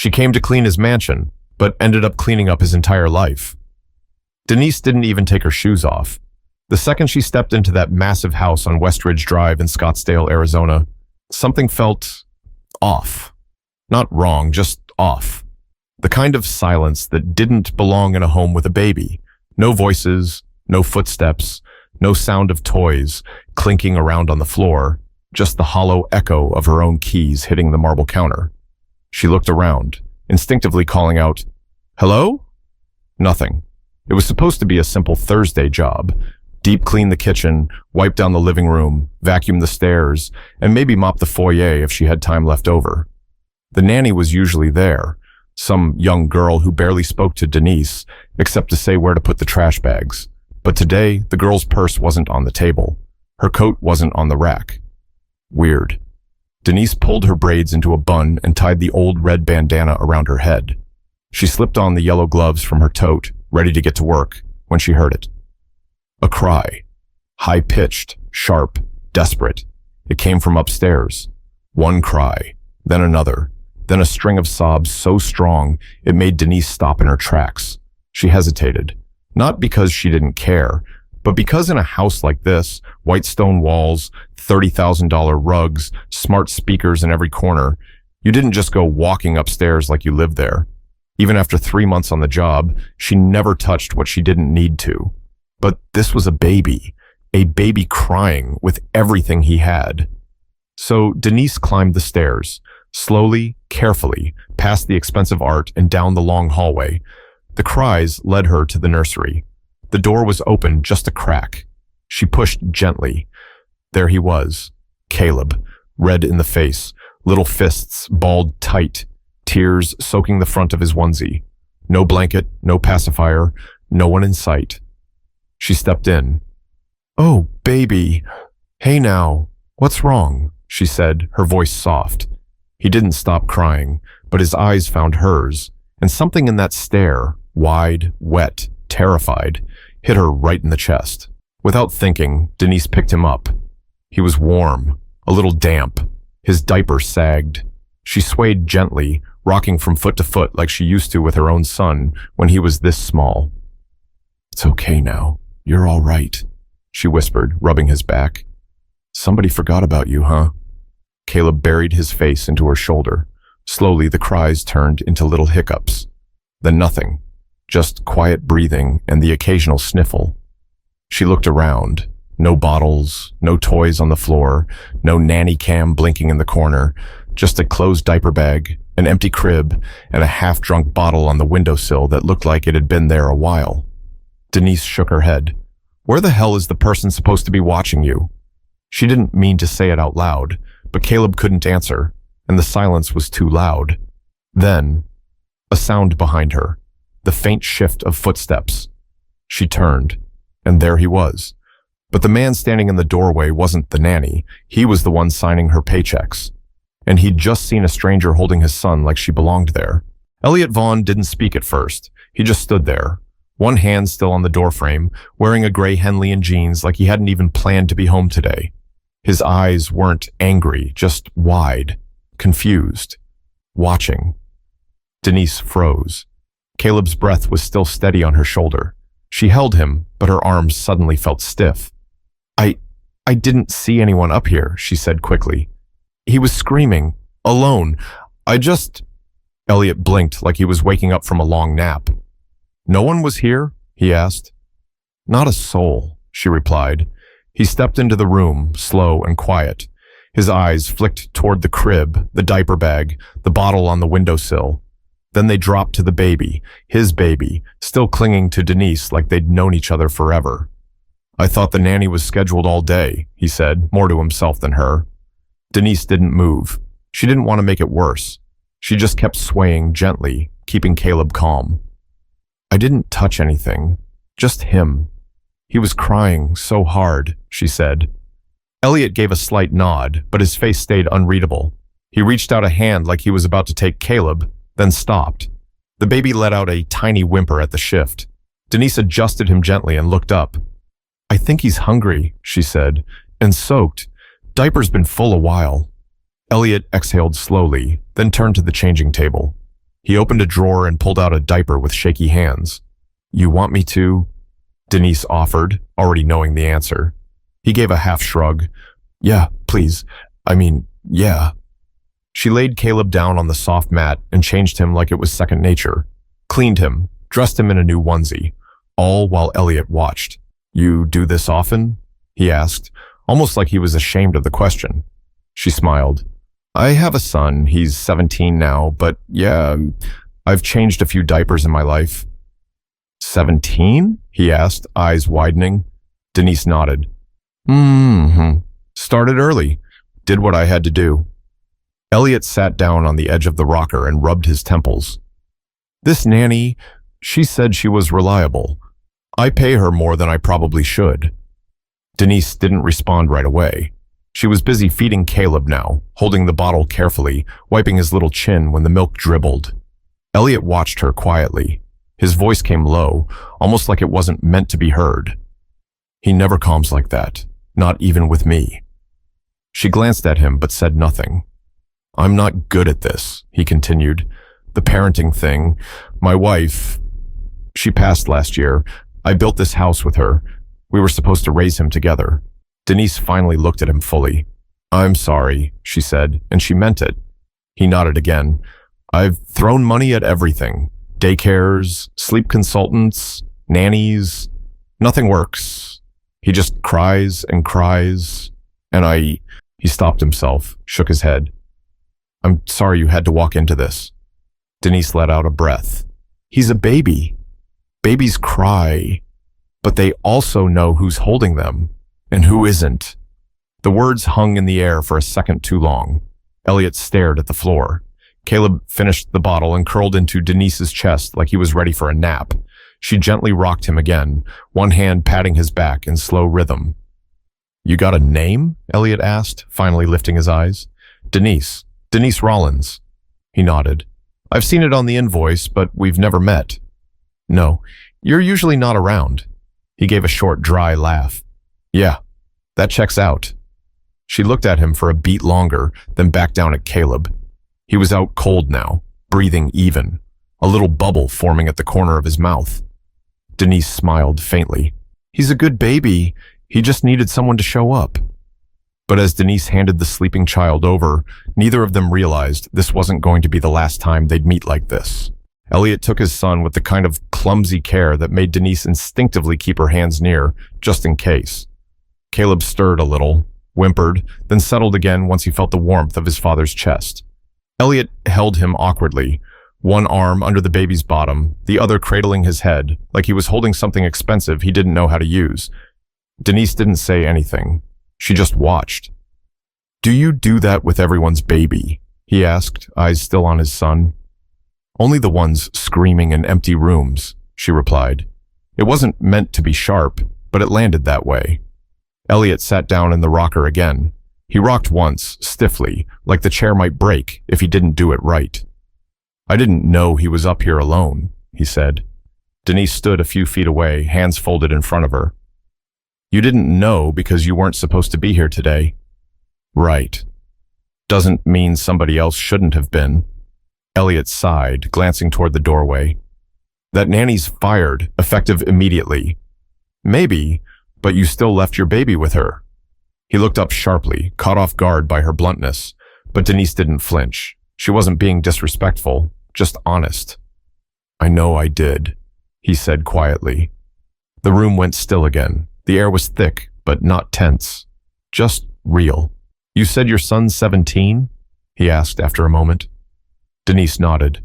She came to clean his mansion, but ended up cleaning up his entire life. Denise didn't even take her shoes off. The second she stepped into that massive house on Westridge Drive in Scottsdale, Arizona, something felt off. Not wrong, just off. The kind of silence that didn't belong in a home with a baby. No voices, no footsteps, no sound of toys clinking around on the floor, just the hollow echo of her own keys hitting the marble counter. She looked around, instinctively calling out, "Hello?" Nothing. It was supposed to be a simple Thursday job. Deep clean the kitchen, wipe down the living room, vacuum the stairs, and maybe mop the foyer if she had time left over. The nanny was usually there, some young girl who barely spoke to Denise, except to say where to put the trash bags. But today, the girl's purse wasn't on the table. Her coat wasn't on the rack. Weird. Denise pulled her braids into a bun and tied the old red bandana around her head. She slipped on the yellow gloves from her tote, ready to get to work, when she heard it. A cry. High-pitched, sharp, desperate. It came from upstairs. One cry, then another, then a string of sobs so strong it made Denise stop in her tracks. She hesitated, not because she didn't care, but because in a house like this, white stone walls, $30,000 rugs, smart speakers in every corner, you didn't just go walking upstairs like you lived there. Even after 3 months on the job, she never touched what she didn't need to. But this was a baby crying with everything he had. So Denise climbed the stairs, slowly, carefully, past the expensive art and down the long hallway. The cries led her to the nursery. The door was open just a crack. She pushed gently. There he was, Caleb, red in the face, little fists balled tight, tears soaking the front of his onesie. No blanket, no pacifier, no one in sight. She stepped in. "Oh, baby. Hey now, what's wrong?" she said, her voice soft. He didn't stop crying, but his eyes found hers, and something in that stare, wide, wet, terrified, hit her right in the chest. Without thinking, Denise picked him up. He was warm, a little damp. His diaper sagged. She swayed gently, rocking from foot to foot like she used to with her own son when he was this small. "It's okay now. You're all right," she whispered, rubbing his back. "Somebody forgot about you, huh?" Caleb buried his face into her shoulder. Slowly, the cries turned into little hiccups. Then nothing, just quiet breathing and the occasional sniffle. She looked around. No bottles, no toys on the floor, no nanny cam blinking in the corner, just a closed diaper bag, an empty crib, and a half-drunk bottle on the windowsill that looked like it had been there a while. Denise shook her head. "Where the hell is the person supposed to be watching you?" She didn't mean to say it out loud, but Caleb couldn't answer, and the silence was too loud. Then, a sound behind her, the faint shift of footsteps. She turned, and there he was. But the man standing in the doorway wasn't the nanny. He was the one signing her paychecks. And he'd just seen a stranger holding his son like she belonged there. Elliot Vaughn didn't speak at first. He just stood there, one hand still on the doorframe, wearing a gray Henley and jeans like he hadn't even planned to be home today. His eyes weren't angry, just wide, confused, watching. Denise froze. Caleb's breath was still steady on her shoulder. She held him, but her arms suddenly felt stiff. I didn't see anyone up here," she said quickly. "He was screaming, alone. Elliot blinked like he was waking up from a long nap. "No one was here?" he asked. "Not a soul," she replied. He stepped into the room, slow and quiet. His eyes flicked toward the crib, the diaper bag, the bottle on the windowsill. Then they dropped to the baby, his baby, still clinging to Denise like they'd known each other forever. "I thought the nanny was scheduled all day," he said, more to himself than her. Denise didn't move. She didn't want to make it worse. She just kept swaying gently, keeping Caleb calm. "I didn't touch anything, just him. He was crying so hard," she said. Elliot gave a slight nod, but his face stayed unreadable. He reached out a hand like he was about to take Caleb, then stopped. The baby let out a tiny whimper at the shift. Denise adjusted him gently and looked up. "I think he's hungry," she said, "and soaked. Diaper's been full a while." Elliot exhaled slowly, then turned to the changing table. He opened a drawer and pulled out a diaper with shaky hands. "You want me to?" Denise offered, already knowing the answer. He gave a half shrug. "Yeah, please. Yeah." She laid Caleb down on the soft mat and changed him like it was second nature, cleaned him, dressed him in a new onesie, all while Elliot watched. "You do this often?" he asked, almost like he was ashamed of the question. She smiled. "I have a son. He's 17 now, but yeah, I've changed a few diapers in my life." 17? he asked, eyes widening. Denise nodded. Started early. Did what I had to do." Elliot sat down on the edge of the rocker and rubbed his temples. "This nanny, she said she was reliable. I pay her more than I probably should." Denise didn't respond right away. She was busy feeding Caleb now, holding the bottle carefully, wiping his little chin when the milk dribbled. Elliot watched her quietly. His voice came low, almost like it wasn't meant to be heard. "He never calms like that, not even with me." She glanced at him but said nothing. "I'm not good at this," he continued. "The parenting thing. My wife, she passed last year. I built this house with her. We were supposed to raise him together." Denise finally looked at him fully. "I'm sorry," she said, and she meant it. He nodded again. "I've thrown money at everything. Daycares, sleep consultants, nannies. Nothing works. He just cries and cries. And He stopped himself, shook his head. "I'm sorry you had to walk into this." Denise let out a breath. "He's a baby. Babies cry, but they also know who's holding them and who isn't." The words hung in the air for a second too long. Elliot stared at the floor. Caleb finished the bottle and curled into Denise's chest like he was ready for a nap. She gently rocked him again, one hand patting his back in slow rhythm. "You got a name?" Elliot asked, finally lifting his eyes. Denise Rollins." He nodded. "I've seen it on the invoice, but we've never met." "No, you're usually not around." He gave a short, dry laugh. "Yeah, that checks out." She looked at him for a beat longer, then back down at Caleb. He was out cold now, breathing even, a little bubble forming at the corner of his mouth. Denise smiled faintly. "He's a good baby. He just needed someone to show up." But as Denise handed the sleeping child over, neither of them realized this wasn't going to be the last time they'd meet like this. Elliot took his son with the kind of clumsy care that made Denise instinctively keep her hands near, just in case. Caleb stirred a little, whimpered, then settled again once he felt the warmth of his father's chest. Elliot held him awkwardly, one arm under the baby's bottom, the other cradling his head, like he was holding something expensive he didn't know how to use. Denise didn't say anything. She just watched. "Do you do that with everyone's baby?" he asked, eyes still on his son. "Only the ones screaming in empty rooms," she replied. It wasn't meant to be sharp, but it landed that way. Elliot sat down in the rocker again. He rocked once, stiffly, like the chair might break if he didn't do it right. "I didn't know he was up here alone," he said. Denise stood a few feet away, hands folded in front of her. "You didn't know because you weren't supposed to be here today." "Right. Doesn't mean somebody else shouldn't have been." Elliot sighed, glancing toward the doorway. "That nanny's fired, effective immediately." "Maybe, but you still left your baby with her." He looked up sharply, caught off guard by her bluntness, but Denise didn't flinch. She wasn't being disrespectful, just honest. "I know I did," he said quietly. The room went still again. The air was thick, but not tense. Just real. "You said your son's 17? He asked after a moment. Denise nodded.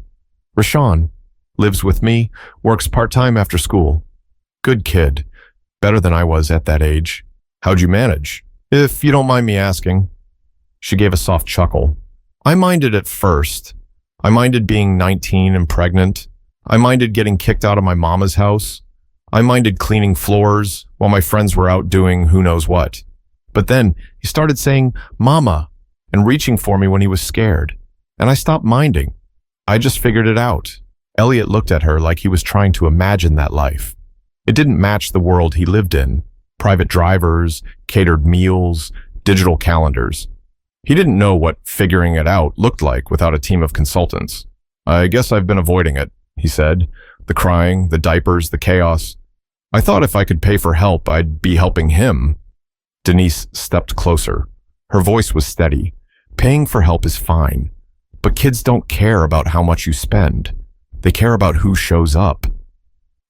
"Rashawn. Lives with me, works part-time after school. Good kid. Better than I was at that age. How'd you manage? If you don't mind me asking." She gave a soft chuckle. "I minded at first. I minded being 19 and pregnant. I minded getting kicked out of my mama's house. I minded cleaning floors while my friends were out doing who knows what. But then he started saying, 'Mama,' and reaching for me when he was scared. And I stopped minding. I just figured it out." Elliot looked at her like he was trying to imagine that life. It didn't match the world he lived in. Private drivers, catered meals, digital calendars. He didn't know what figuring it out looked like without a team of consultants. I guess I've been avoiding it, he said. The crying, the diapers, the chaos. I thought if I could pay for help, I'd be helping him. Denise stepped closer. Her voice was steady. Paying for help is fine, but kids don't care about how much you spend. They care about who shows up.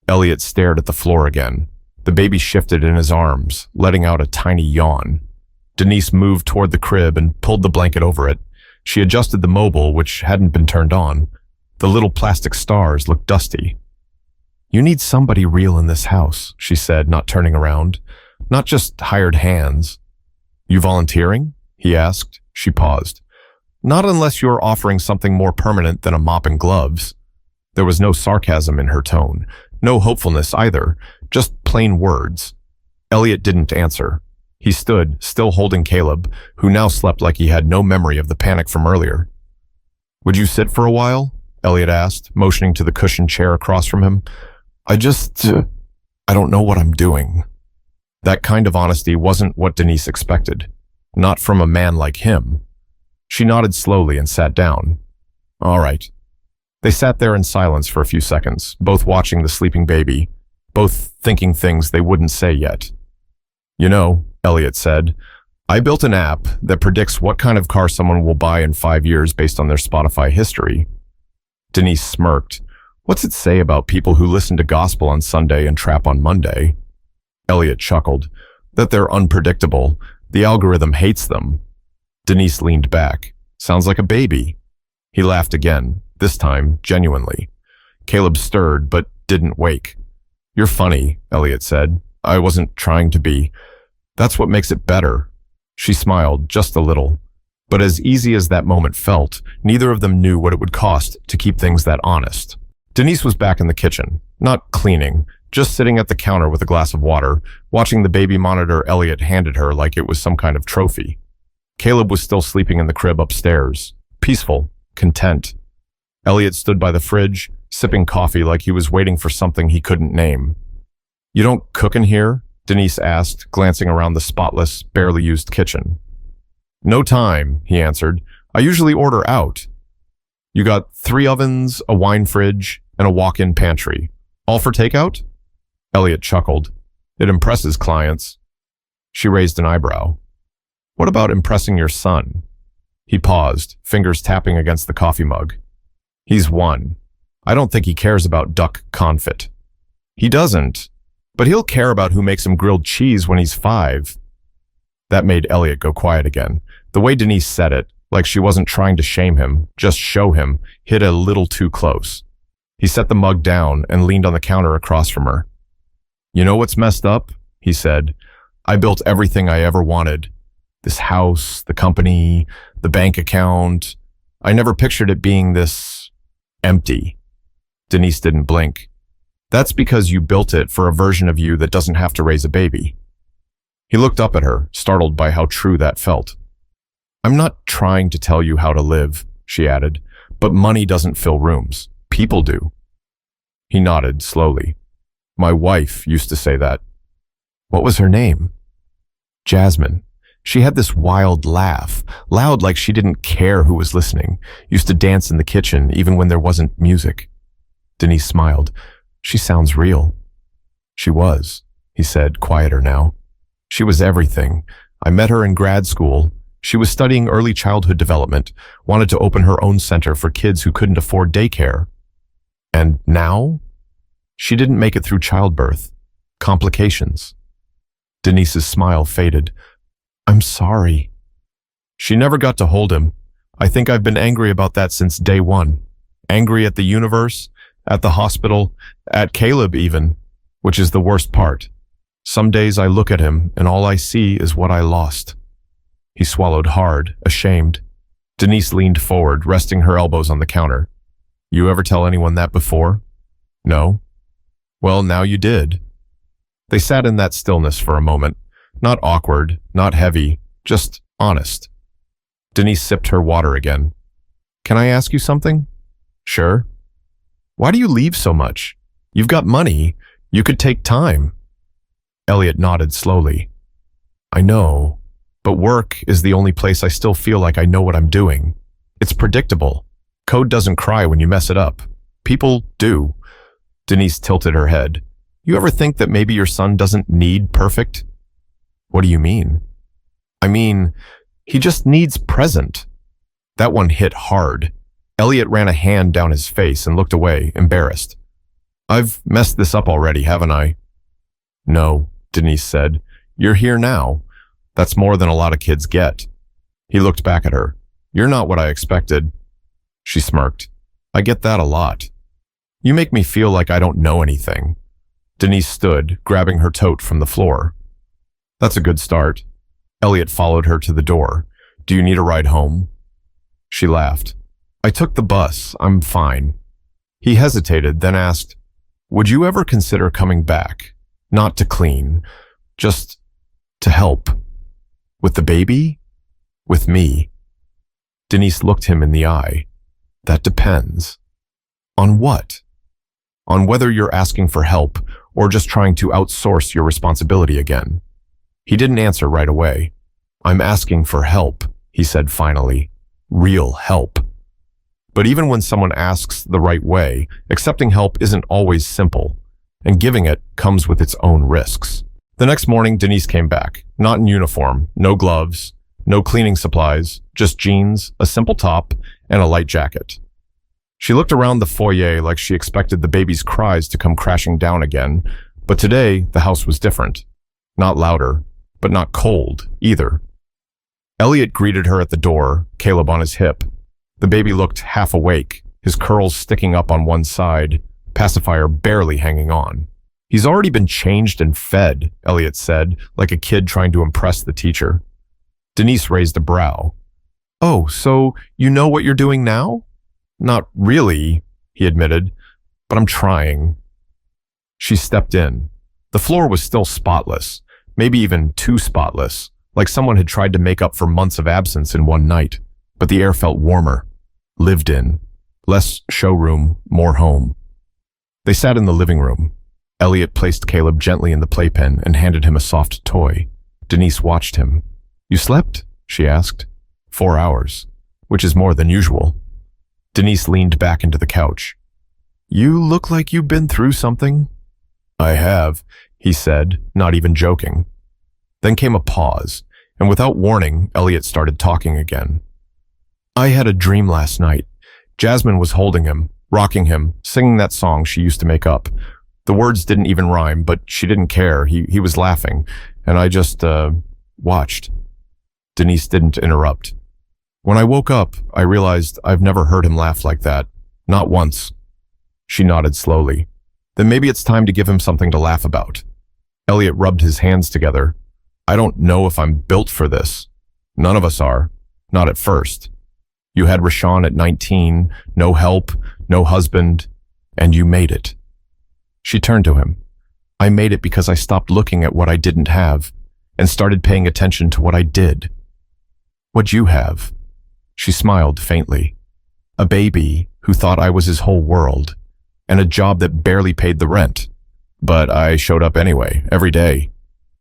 Elliot stared at the floor again. The baby shifted in his arms, letting out a tiny yawn. Denise moved toward the crib and pulled the blanket over it. She adjusted the mobile, which hadn't been turned on. The little plastic stars looked dusty. You need somebody real in this house, she said, not turning around. Not just hired hands. You volunteering? He asked. She paused. Not unless you're offering something more permanent than a mop and gloves. There was no sarcasm in her tone. No hopefulness either. Just plain words. Elliot didn't answer. He stood, still holding Caleb, who now slept like he had no memory of the panic from earlier. Would you sit for a while? Elliot asked, motioning to the cushioned chair across from him. I don't know what I'm doing. That kind of honesty wasn't what Denise expected. Not from a man like him. She nodded slowly and sat down. All right. They sat there in silence for a few seconds, both watching the sleeping baby, both thinking things they wouldn't say yet. You know, Elliot said, I built an app that predicts what kind of car someone will buy in 5 years based on their Spotify history. Denise smirked. What's it say about people who listen to gospel on Sunday and trap on Monday? Elliot chuckled. That they're unpredictable. The algorithm hates them. Denise leaned back. Sounds like a baby. He laughed again, this time genuinely. Caleb stirred, but didn't wake. You're funny, Elliot said. I wasn't trying to be. That's what makes it better. She smiled, just a little. But as easy as that moment felt, neither of them knew what it would cost to keep things that honest. Denise was back in the kitchen, not cleaning, just sitting at the counter with a glass of water, watching the baby monitor Elliot handed her like it was some kind of trophy. Caleb was still sleeping in the crib upstairs, peaceful, content. Elliot stood by the fridge, sipping coffee like he was waiting for something he couldn't name. You don't cook in here? Denise asked, glancing around the spotless, barely used kitchen. No time, he answered. I usually order out. You got 3 ovens, a wine fridge, and a walk-in pantry. All for takeout? Elliot chuckled. It impresses clients. She raised an eyebrow. What about impressing your son? He paused, fingers tapping against the coffee mug. He's 1. I don't think he cares about duck confit. He doesn't, but he'll care about who makes him grilled cheese when he's 5. That made Elliot go quiet again. The way Denise said it, like she wasn't trying to shame him, just show him, hit a little too close. He set the mug down and leaned on the counter across from her. You know what's messed up? He said. I built everything I ever wanted. This house, the company, the bank account. I never pictured it being this empty. Denise didn't blink. That's because you built it for a version of you that doesn't have to raise a baby. He looked up at her, startled by how true that felt. I'm not trying to tell you how to live, she added, but money doesn't fill rooms. People do. He nodded slowly. My wife used to say that. What was her name? Jasmine. She had this wild laugh, loud like she didn't care who was listening, used to dance in the kitchen even when there wasn't music. Denise smiled. She sounds real. She was, he said, quieter now. She was everything. I met her in grad school. She was studying early childhood development, wanted to open her own center for kids who couldn't afford daycare. And now? She didn't make it through childbirth. Complications. Denise's smile faded. I'm sorry. She never got to hold him. I think I've been angry about that since day one. Angry at the universe, at the hospital, at Caleb even, which is the worst part. Some days I look at him and all I see is what I lost. He swallowed hard, ashamed. Denise leaned forward, resting her elbows on the counter. You ever tell anyone that before? No. Well, now you did. They sat in that stillness for a moment. Not awkward, not heavy, just honest. Denise sipped her water again. Can I ask you something? Sure. Why do you leave so much? You've got money. You could take time. Elliot nodded slowly. I know, but work is the only place I still feel like I know what I'm doing. It's predictable. Code doesn't cry when you mess it up. People do. Denise tilted her head. You ever think that maybe your son doesn't need perfect? What do you mean? I mean, he just needs present. That one hit hard. Elliot ran a hand down his face and looked away, embarrassed. I've messed this up already, haven't I? No, Denise said. You're here now. That's more than a lot of kids get. He looked back at her. You're not what I expected. She smirked. I get that a lot. You make me feel like I don't know anything. Denise stood, grabbing her tote from the floor. That's a good start. Elliot followed her to the door. Do you need a ride home? She laughed. I took the bus. I'm fine. He hesitated, then asked, would you ever consider coming back? Not to clean, just to help. With the baby? With me? Denise looked him in the eye. That depends. On what? On whether you're asking for help or just trying to outsource your responsibility again. He didn't answer right away. I'm asking for help, he said finally. Real help. But even when someone asks the right way, accepting help isn't always simple, and giving it comes with its own risks. The next morning, Denise came back, not in uniform, no gloves, no cleaning supplies, just jeans, a simple top, and a light jacket. She looked around the foyer like she expected the baby's cries to come crashing down again, but today the house was different. Not louder, but not cold either. Elliot greeted her at the door, Caleb on his hip. The baby looked half awake, his curls sticking up on one side, pacifier barely hanging on. He's already been changed and fed, Elliot said, like a kid trying to impress the teacher. Denise raised a brow. Oh, so you know what you're doing now? Not really, he admitted, but I'm trying. She stepped in. The floor was still spotless, maybe even too spotless, like someone had tried to make up for months of absence in one night, but the air felt warmer. Lived in. Less showroom, more home. They sat in the living room. Elliot placed Caleb gently in the playpen and handed him a soft toy. Denise watched him. You slept? She asked. 4 hours, which is more than usual. Denise leaned back into the couch. You look like you've been through something. I have, he said, not even joking. Then came a pause, and without warning, Elliot started talking again. I had a dream last night. Jasmine was holding him, rocking him, singing that song she used to make up. The words didn't even rhyme, but she didn't care. He was laughing, and I just, watched. Denise didn't interrupt. When I woke up, I realized I've never heard him laugh like that. Not once. She nodded slowly. Then maybe it's time to give him something to laugh about. Elliot rubbed his hands together. I don't know if I'm built for this. None of us are. Not at first. You had Rashawn at 19, no help, no husband, and you made it. She turned to him. I made it because I stopped looking at what I didn't have and started paying attention to what I did. What'd you have? She smiled faintly. A baby who thought I was his whole world, and a job that barely paid the rent. But I showed up anyway, every day.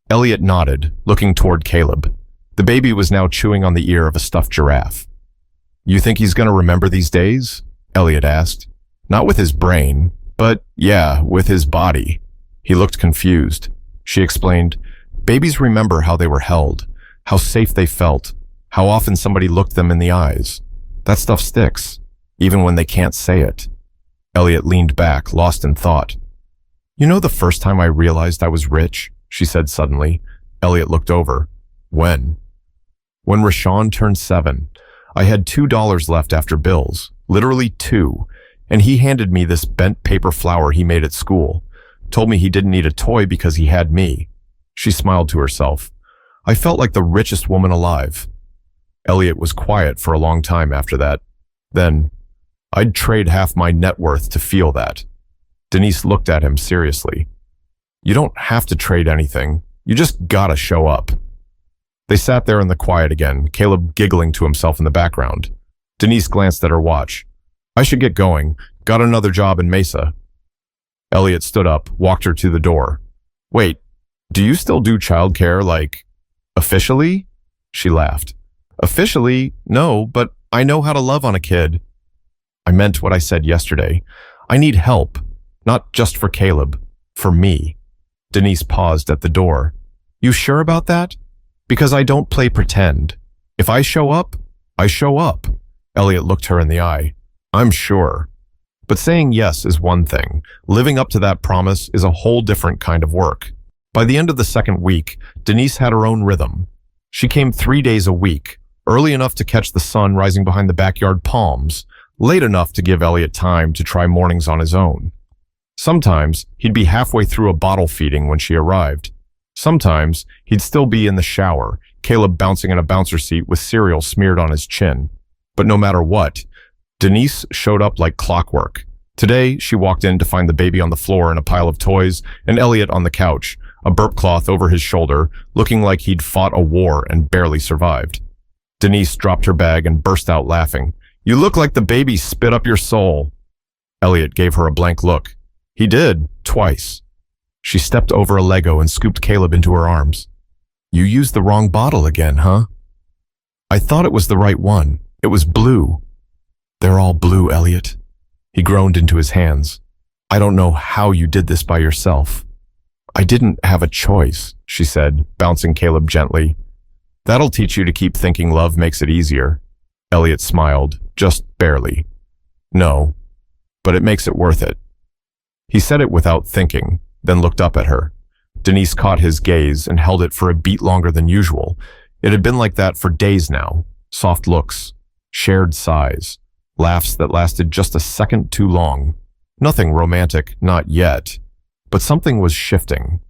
Elliot nodded, looking toward Caleb. The baby was now chewing on the ear of a stuffed giraffe. You think he's going to remember these days? Elliot asked. Not with his brain, but yeah, with his body. He looked confused. She explained, babies remember how they were held, how safe they felt, how often somebody looked them in the eyes. That stuff sticks, even when they can't say it. Elliot leaned back, lost in thought. You know the first time I realized I was rich? She said suddenly. Elliot looked over. When? When Rashawn turned 7. I had $2 left after bills, literally 2, and he handed me this bent paper flower he made at school, told me he didn't need a toy because he had me. She smiled to herself. I felt like the richest woman alive. Elliot was quiet for a long time after that. Then, I'd trade half my net worth to feel that. Denise looked at him seriously. You don't have to trade anything. You just gotta show up. They sat there in the quiet again, Caleb giggling to himself in the background. Denise glanced at her watch. I should get going. Got another job in Mesa. Elliot stood up, walked her to the door. Wait, do you still do childcare, like, officially? She laughed. Officially, no, but I know how to love on a kid. I meant what I said yesterday. I need help, not just for Caleb, for me. Denise paused at the door. You sure about that? Because I don't play pretend. If I show up, I show up. Elliot looked her in the eye. I'm sure. But saying yes is one thing. Living up to that promise is a whole different kind of work. By the end of the second week, Denise had her own rhythm. She came 3 days a week, early enough to catch the sun rising behind the backyard palms, late enough to give Elliot time to try mornings on his own. Sometimes he'd be halfway through a bottle feeding when she arrived. Sometimes he'd still be in the shower, Caleb bouncing in a bouncer seat with cereal smeared on his chin. But no matter what, Denise showed up like clockwork. Today, she walked in to find the baby on the floor in a pile of toys and Elliot on the couch, a burp cloth over his shoulder, looking like he'd fought a war and barely survived. Denise dropped her bag and burst out laughing. You look like the baby spit up your soul. Elliot gave her a blank look. He did, twice. She stepped over a Lego and scooped Caleb into her arms. You used the wrong bottle again, huh? I thought it was the right one. It was blue. They're all blue, Elliot. He groaned into his hands. I don't know how you did this by yourself. I didn't have a choice, she said, bouncing Caleb gently. That'll teach you to keep thinking love makes it easier. Elliot smiled, just barely. No, but it makes it worth it. He said it without thinking, then looked up at her. Denise caught his gaze and held it for a beat longer than usual. It had been like that for days now. Soft looks, shared sighs, laughs that lasted just a second too long. Nothing romantic, not yet. But something was shifting.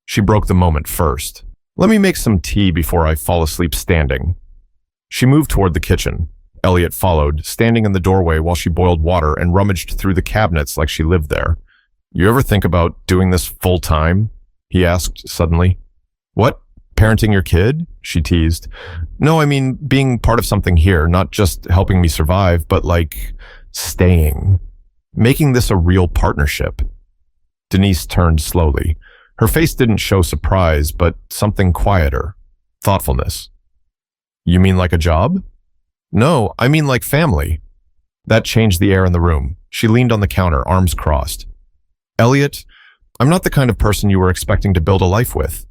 She broke the moment first. Let me make some tea before I fall asleep standing. She moved toward the kitchen. Elliot followed, standing in the doorway while she boiled water and rummaged through the cabinets like she lived there. You ever think about doing this full time? He asked suddenly. What? Parenting your kid? She teased. No, I mean being part of something here, not just helping me survive, but like staying. Making this a real partnership. Denise turned slowly. Her face didn't show surprise, but something quieter. Thoughtfulness. You mean like a job? No, I mean like family. That changed the air in the room. She leaned on the counter, arms crossed. Elliot, I'm not the kind of person you were expecting to build a life with.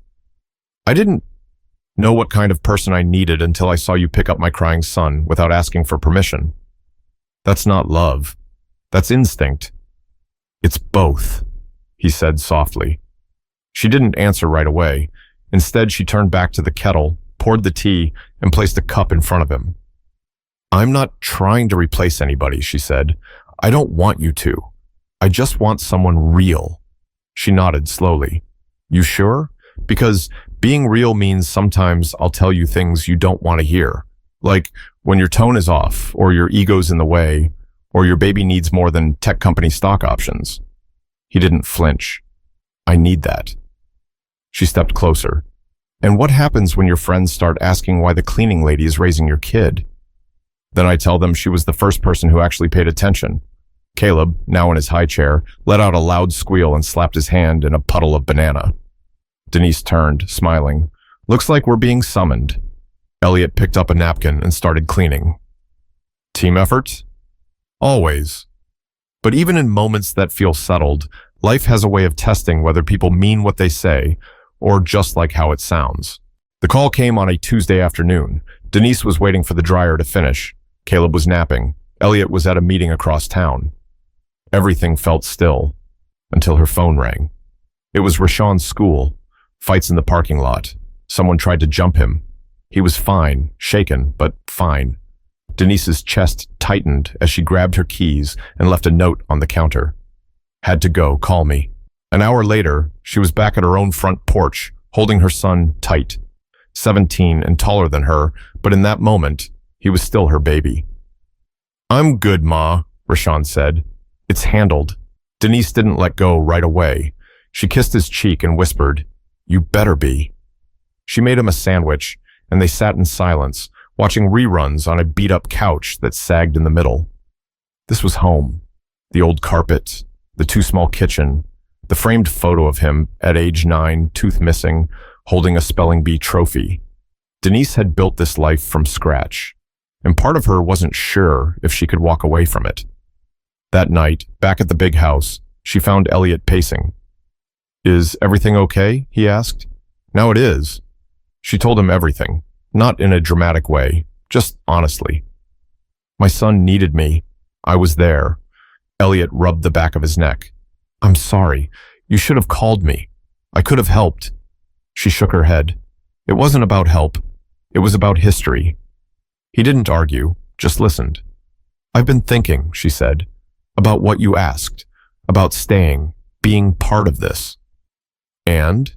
I didn't know what kind of person I needed until I saw you pick up my crying son without asking for permission. That's not love. That's instinct. It's both, he said softly. She didn't answer right away. Instead, she turned back to the kettle, poured the tea, and placed a cup in front of him. I'm not trying to replace anybody, she said. I don't want you to. I just want someone real. She nodded slowly. You sure? Because being real means sometimes I'll tell you things you don't want to hear. Like when your tone is off, or your ego's in the way, or your baby needs more than tech company stock options. He didn't flinch. I need that. She stepped closer. And what happens when your friends start asking why the cleaning lady is raising your kid? Then I tell them she was the first person who actually paid attention. Caleb, now in his high chair, let out a loud squeal and slapped his hand in a puddle of banana. Denise turned, smiling. Looks like we're being summoned. Elliot picked up a napkin and started cleaning. Team effort? Always. But even in moments that feel settled, life has a way of testing whether people mean what they say or just like how it sounds. The call came on a Tuesday afternoon. Denise was waiting for the dryer to finish. Caleb was napping. Elliot was at a meeting across town. Everything felt still until her phone rang. It was Rashawn's school. Fights in the parking lot. Someone tried to jump him. He was fine, shaken, but fine. Denise's chest tightened as she grabbed her keys and left a note on the counter. Had to go, call me. An hour later, she was back at her own front porch, holding her son tight. 17 and taller than her, but in that moment, he was still her baby. I'm good, Ma, Rashawn said. It's handled. Denise didn't let go right away. She kissed his cheek and whispered, You better be. She made him a sandwich, and they sat in silence, watching reruns on a beat-up couch that sagged in the middle. This was home. The old carpet, the too small kitchen, the framed photo of him at age 9, tooth missing, holding a spelling bee trophy. Denise had built this life from scratch, and part of her wasn't sure if she could walk away from it. That night, back at the big house, she found Elliot pacing. "Is everything okay?" he asked. "Now it is." She told him everything, not in a dramatic way, just honestly. "My son needed me. I was there." Elliot rubbed the back of his neck. "I'm sorry. You should have called me. I could have helped." She shook her head. It wasn't about help. It was about history. He didn't argue, just listened. "I've been thinking," she said, "about what you asked, about staying, being part of this." "And?"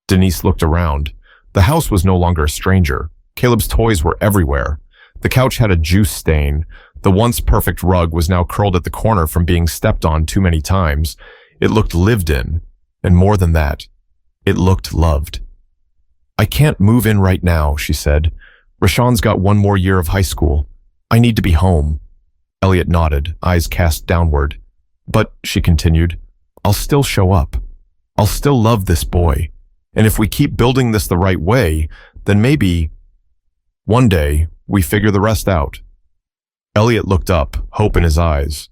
Denise looked around. The house was no longer a stranger. Caleb's toys were everywhere. The couch had a juice stain. The once perfect rug was now curled at the corner from being stepped on too many times. It looked lived in, and more than that, it looked loved. "I can't move in right now," she said. "Rashawn's got one more year of high school. I need to be home." Elliot nodded, eyes cast downward. "But," she continued, "I'll still show up. I'll still love this boy. And if we keep building this the right way, then maybe one day we figure the rest out." Elliot looked up, hope in his eyes.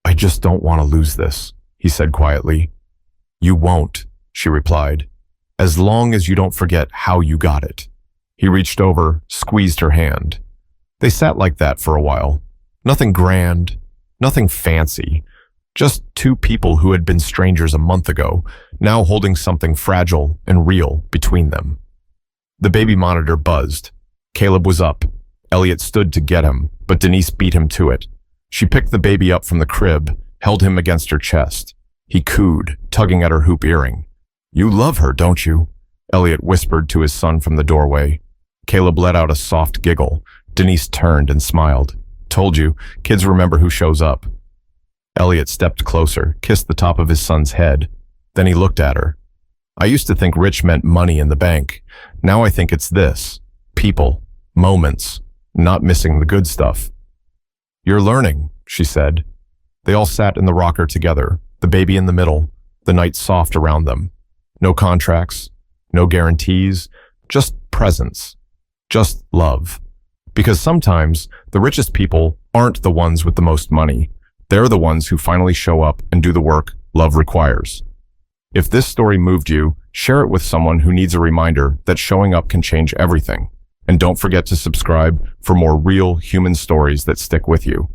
"I just don't want to lose this," he said quietly. "You won't," she replied, "as long as you don't forget how you got it." He reached over, squeezed her hand. They sat like that for a while. Nothing grand, nothing fancy. Just two people who had been strangers a month ago, now holding something fragile and real between them. The baby monitor buzzed. Caleb was up. Elliot stood to get him, but Denise beat him to it. She picked the baby up from the crib, held him against her chest. He cooed, tugging at her hoop earring. "You love her, don't you?" Elliot whispered to his son from the doorway. Caleb let out a soft giggle. Denise turned and smiled. "Told you, kids remember who shows up." Elliot stepped closer, kissed the top of his son's head. Then he looked at her. "I used to think rich meant money in the bank. Now I think it's this. People, moments, not missing the good stuff." "You're learning," she said. They all sat in the rocker together, the baby in the middle, the night soft around them. No contracts, no guarantees, just presence, just love. Because sometimes the richest people aren't the ones with the most money. They're the ones who finally show up and do the work love requires. If this story moved you, share it with someone who needs a reminder that showing up can change everything. And don't forget to subscribe for more real human stories that stick with you.